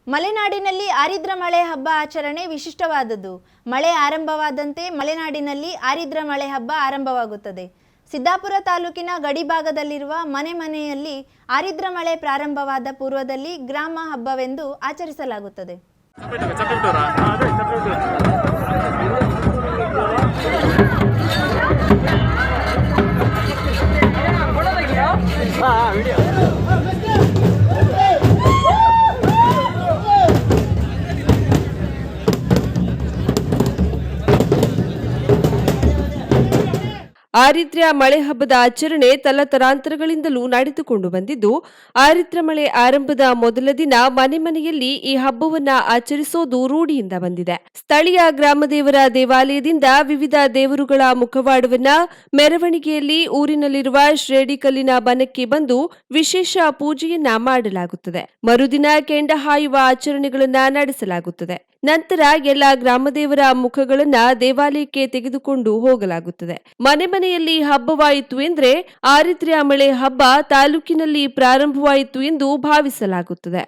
ಮಲೆನಾಡಿನಲ್ಲಿ ಆರಿದ್ರ ಮಳೆ ಹಬ್ಬ ಆಚರಣೆ ವಿಶಿಷ್ಟವಾದದ್ದು. ಮಳೆ ಆರಂಭವಾದಂತೆ ಮಲೆನಾಡಿನಲ್ಲಿ ಆರಿದ್ರ ಮಳೆ ಹಬ್ಬ ಆರಂಭವಾಗುತ್ತದೆ. ಸಿದ್ದಾಪುರ ತಾಲೂಕಿನ ಗಡಿಭಾಗದಲ್ಲಿರುವ ಮನೆಯಲ್ಲಿ ಆರಿದ್ರ ಮಳೆ ಪ್ರಾರಂಭವಾದ ಪೂರ್ವದಲ್ಲಿ ಗ್ರಾಮ ಹಬ್ಬವೆಂದು ಆಚರಿಸಲಾಗುತ್ತದೆ. ಆರಿದ್ರ ಮಳೆ ಹಬ್ಬದ ಆಚರಣೆ ತಲತಲಾಂತರಗಳಿಂದಲೂ ನಡೆದುಕೊಂಡು ಬಂದಿದ್ದು, ಆರಿದ್ರ ಮಳೆ ಆರಂಭದ ಮೊದಲ ದಿನ ಮನೆಯಲ್ಲಿ ಈ ಹಬ್ಬವನ್ನ ಆಚರಿಸೋದು ರೂಢಿಯಿಂದ ಬಂದಿದೆ. ಸ್ಥಳೀಯ ಗ್ರಾಮದೇವರ ದೇವಾಲಯದಿಂದ ವಿವಿಧ ದೇವರುಗಳ ಮುಖವಾಡವನ್ನ ಮೆರವಣಿಗೆಯಲ್ಲಿ ಊರಿನಲ್ಲಿರುವ ಶ್ರೇಡಿಕಲ್ಲಿನ ಬನಕ್ಕೆ ಬಂದು ವಿಶೇಷ ಪೂಜೆಯನ್ನ ಮಾಡಲಾಗುತ್ತದೆ. ಮರುದಿನ ಕೆಂಡ ಹಾಯುವ ಆಚರಣೆಗಳನ್ನ ನಡೆಸಲಾಗುತ್ತದೆ. ನಂತರ ಎಲ್ಲ ಗ್ರಾಮದೇವರ ಮುಖಗಳನ್ನ ದೇವಾಲಯಕ್ಕೆ ತೆಗೆದುಕೊಂಡು ಹೋಗಲಾಗುತ್ತದೆ. ಮನೆಯಲ್ಲಿ ಹಬ್ಬವಾಯಿತು ಎಂದ್ರೆ ಆರಿದ್ರ ಮಳೆ ಹಬ್ಬ ತಾಲೂಕಿನಲ್ಲಿ ಪ್ರಾರಂಭವಾಯಿತು ಎಂದು ಭಾವಿಸಲಾಗುತ್ತದೆ.